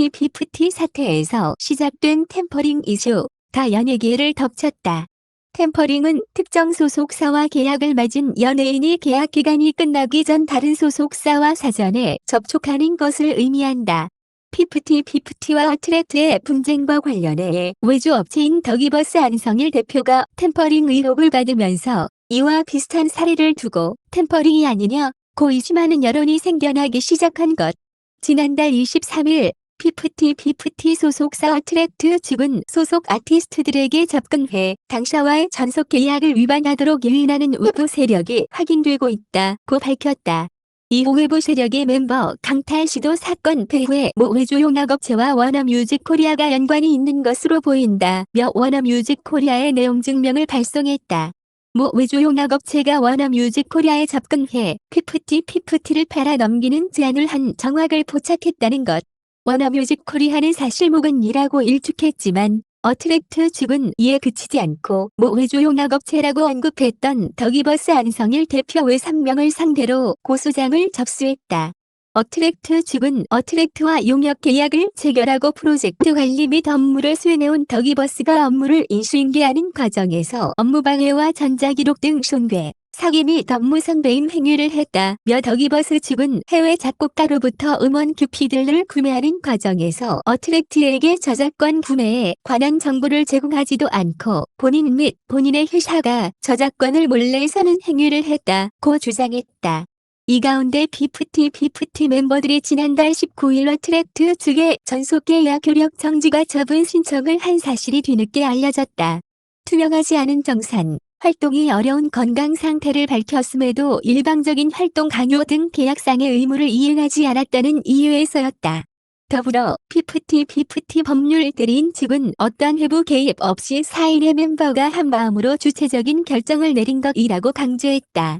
피프티 사태에서 시작된 템퍼링 이슈가 연예계를 덮쳤다. 템퍼링은 특정 소속사와 계약을 맺은 연예인이 계약 기간이 끝나기 전 다른 소속사와 사전에 접촉하는 것을 의미한다. 피프티와 어트랙트의 분쟁과 관련해 외주 업체인 더기버스 안성일 대표가 템퍼링 의혹을 받으면서 이와 비슷한 사례를 두고 템퍼링이 아니냐 고 의심하는 여론이 생겨나기 시작한 것. 지난달 23일 피프티 소속사 어트랙트 측은 소속 아티스트들에게 접근해 당사와의 전속 계약을 위반하도록 유인하는 외부 세력이 확인되고 있다고 밝혔다. 이후 외부 세력의 멤버 강탈 시도 사건 배후에 모 외주 용역업체와 워너뮤직 코리아가 연관이 있는 것으로 보인다며 워너뮤직 코리아의 내용 증명을 발송했다. 모 외주 용역업체가 워너뮤직 코리아에 접근해 피프티를 팔아 넘기는 제안을 한 정황을 포착했다는 것. 워너뮤직 코리아는 사실 무근이라고 일축했지만 어트랙트 측은 이에 그치지 않고 모 외주 용역업체라고 언급했던 더기버스 안성일 대표 외 3명을 상대로 고소장을 접수했다. 어트랙트 측은 어트랙트와 용역 계약을 체결하고 프로젝트 관리 및 업무를 수행해온 더기버스가 업무를 인수인계하는 과정에서 업무방해와 전자기록 등 손괴, 사기 및 업무상 배임 행위를 했다며 더기버스 측은 해외 작곡가로부터 음원 큐피들을 구매하는 과정에서 어트랙트에게 저작권 구매에 관한 정보를 제공하지도 않고 본인 및 본인의 회사가 저작권을 몰래 사는 행위를 했다고 주장했다. 이 가운데 피프티 멤버들이 지난달 19일 어트랙트 측에 전속계약 효력 정지가 처분 신청을 한 사실이 뒤늦게 알려졌다. 투명하지 않은 정산, 활동이 어려운 건강 상태를 밝혔음에도 일방적인 활동 강요 등 계약상의 의무를 이행하지 않았다는 이유에서였다. 더불어 피프티 법률 대리인 측은 어떠한 외부 개입 없이 4인의 멤버가 한마음으로 주체적인 결정을 내린 것이라고 강조했다.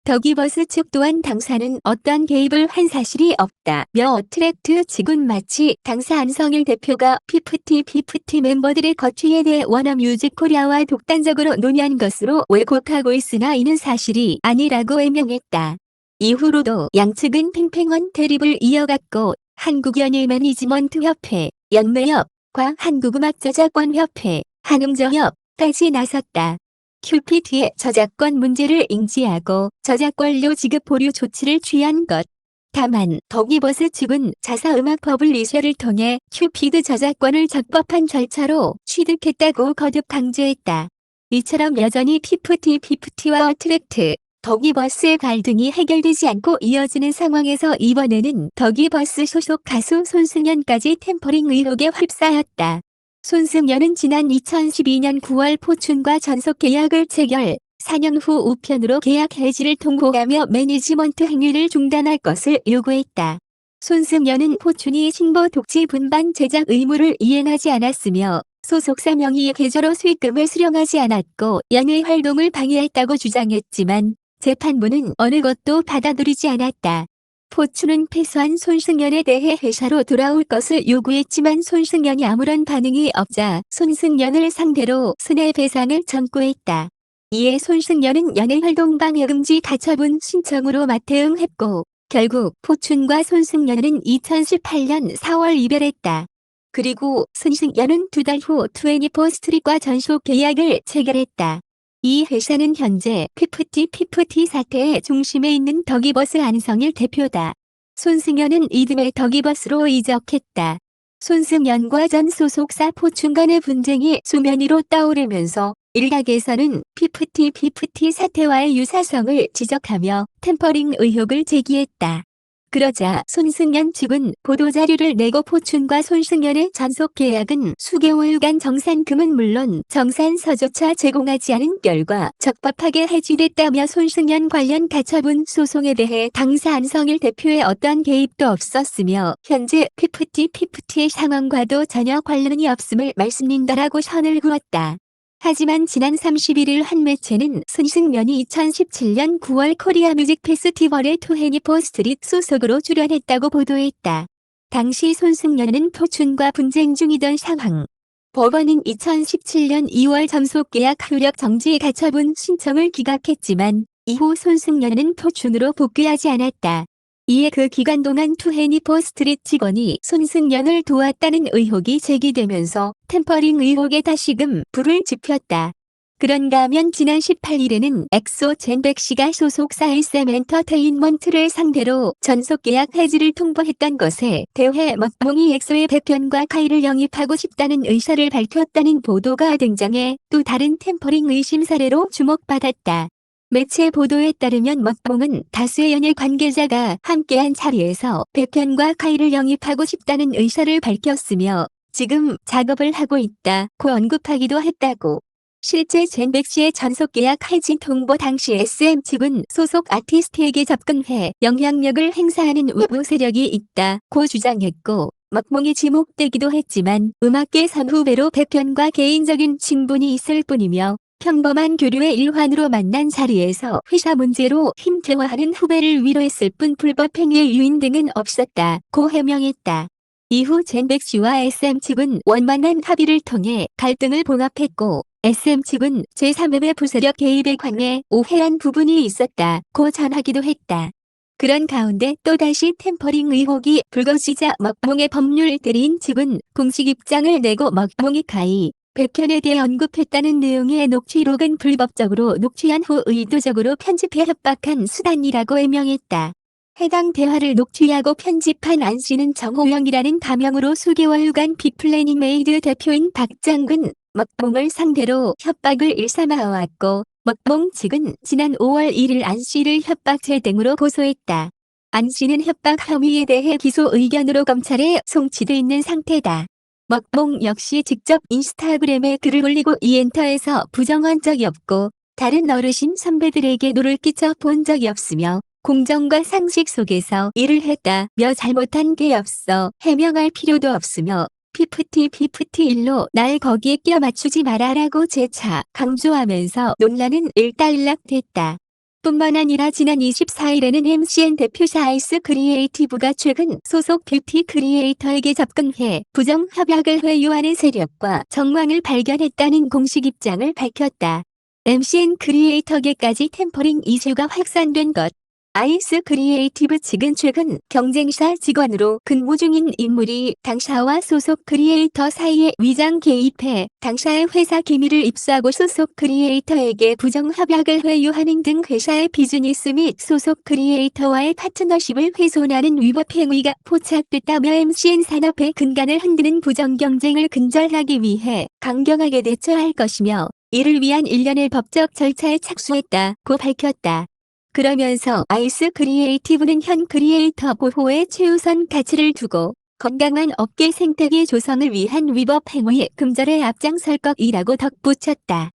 더기버스 측 또한 당사는 어떠한 개입을 한 사실이 없다며 어트랙트 측은 마치 당사 안성일 대표가 피프티 멤버들의 거취에 대해 워너뮤직 코리아와 독단적으로 논의한 것으로 왜곡하고 있으나 이는 사실이 아니라고 해명했다. 이후로도 양측은 팽팽한 대립을 이어갔고 한국연예매니지먼트협회, 연매협과 한국음악저작권협회, 한음저협까지 나섰다. 큐피드의 저작권 문제를 인지하고 저작권료 지급 보류 조치를 취한 것. 다만 더기버스 측은 자사음악 퍼블리셔를 통해 큐피드 저작권을 적법한 절차로 취득했다고 거듭 강조했다. 이처럼 여전히 피프티와 어트랙트, 더기버스의 갈등이 해결되지 않고 이어지는 상황에서 이번에는 더기버스 소속 가수 손승연까지 템퍼링 의혹에 휩싸였다. 손승연은 지난 2012년 9월 포춘과 전속 계약을 체결, 4년 후 우편으로 계약 해지를 통보하며 매니지먼트 행위를 중단할 것을 요구했다. 손승연은 포춘이 신보 독지 분반 제작 의무를 이행하지 않았으며 소속사 명의의 계좌로 수익금을 수령하지 않았고 연예 활동을 방해했다고 주장했지만 재판부는 어느 것도 받아들이지 않았다. 포춘은 패소한 손승연에 대해 회사로 돌아올 것을 요구했지만 손승연이 아무런 반응이 없자 손승연을 상대로 손해배상을 청구했다. 이에 손승연은 연예활동 방해금지 가처분 신청으로 맞대응했고 결국 포춘과 손승연은 2018년 4월 이별했다. 그리고 손승연은 2달 후 24스트릿과 전속 계약을 체결했다. 이 회사는 현재 피프티 사태의 중심에 있는 더기버스 안성일 대표다. 손승연은 이듬해 더기버스로 이적했다. 손승연과 전 소속사 포춘 간의 분쟁이 수면 위로 떠오르면서 일각에서는 피프티 사태와의 유사성을 지적하며 템퍼링 의혹을 제기했다. 그러자 손승연 측은 보도자료를 내고 포춘과 손승연의 전속 계약은 수개월간 정산금은 물론 정산서조차 제공하지 않은 결과 적법하게 해지됐다며 손승연 관련 가처분 소송에 대해 당사 안성일 대표의 어떠한 개입도 없었으며 현재 피프티의 상황과도 전혀 관련이 없음을 말씀드린다라고 선을 그었다. 하지만 지난 31일 한 매체는 손승연이 2017년 9월 코리아 뮤직 페스티벌의 24스트릿 소속으로 출연했다고 보도했다. 당시 손승연은 포춘과 분쟁 중이던 상황. 법원은 2017년 2월 전속 계약 효력 정지 가처분 신청을 기각했지만 이후 손승연은 포춘으로 복귀하지 않았다. 이에 그 기간 동안 24스트릿 직원이 손승연을 도왔다는 의혹이 제기되면서 템퍼링 의혹에 다시금 불을 지폈다. 그런가 하면 지난 18일에는 엑소 젠백씨가 소속사 SM 엔터테인먼트를 상대로 전속계약 해지를 통보했던 것에 대해 먹봉이 엑소의 백현과 카이를 영입하고 싶다는 의사를 밝혔다는 보도가 등장해 또 다른 템퍼링 의심 사례로 주목받았다. 매체 보도에 따르면 먹봉은 다수의 연예 관계자가 함께한 자리에서 백현과 카이를 영입하고 싶다는 의사를 밝혔으며 지금 작업을 하고 있다고 언급하기도 했다고. 실제 젠백씨의 전속계약 해지 통보 당시 SM 측은 소속 아티스트에게 접근해 영향력을 행사하는 외부 세력이 있다고 주장했고 먹봉이 지목되기도 했지만 음악계 선후배로 백현과 개인적인 친분이 있을 뿐이며 평범한 교류의 일환으로 만난 자리에서 회사 문제로 힘겨워하는 후배를 위로했을 뿐 불법 행위의 유인 등은 없었다고 해명했다. 이후 젠백씨와 SM 측은 원만한 합의를 통해 갈등을 봉합했고 SM 측은 제3의 부세력 개입에 관해 오해한 부분이 있었다고 전하기도 했다. 그런 가운데 또다시 템퍼링 의혹이 불거지자 먹봉의 법률 대리인 측은 공식 입장을 내고 먹봉이 카이, 백현에 대해 언급했다는 내용의 녹취록은 불법적으로 녹취한 후 의도적으로 편집해 협박한 수단이라고 해명했다. 해당 대화를 녹취하고 편집한 안 씨는 정호영이라는 가명으로 수개월간 비플래닝 메이드 대표인 박장근, 먹봉을 상대로 협박을 일삼아왔고 먹봉 측은 지난 5월 1일 안 씨를 협박죄 등으로 고소했다. 안 씨는 협박 혐의에 대해 기소 의견으로 검찰에 송치돼 있는 상태다. 먹봉 역시 직접 인스타그램에 글을 올리고 이 엔터에서 부정한 적이 없고 다른 어르신 선배들에게 노를 끼쳐 본 적이 없으며 공정과 상식 속에서 일을 했다며 잘못한 게 없어 해명할 필요도 없으며 피프티1로 날 거기에 껴 맞추지 마라라고 재차 강조하면서 논란은 일단락됐다. 뿐만 아니라 지난 24일에는 MCN 대표사 아이스 크리에이티브가 최근 소속 뷰티 크리에이터에게 접근해 부정 협약을 회유하는 세력과 정황을 발견했다는 공식 입장을 밝혔다. MCN 크리에이터계까지 템퍼링 이슈가 확산된 것. 아이스 크리에이티브 측은 최근 경쟁사 직원으로 근무 중인 인물이 당사와 소속 크리에이터 사이에 위장 개입해 당사의 회사 기밀을 입수하고 소속 크리에이터에게 부정협약을 회유하는 등 회사의 비즈니스 및 소속 크리에이터와의 파트너십을 훼손하는 위법 행위가 포착됐다며 MCN 산업의 근간을 흔드는 부정경쟁을 근절하기 위해 강경하게 대처할 것이며 이를 위한 일련의 법적 절차에 착수했다고 밝혔다. 그러면서 아이스 크리에이티브는 현 크리에이터 보호에 최우선 가치를 두고 건강한 업계 생태계 조성을 위한 위법 행위 금절에 앞장설 것이라고 덧붙였다.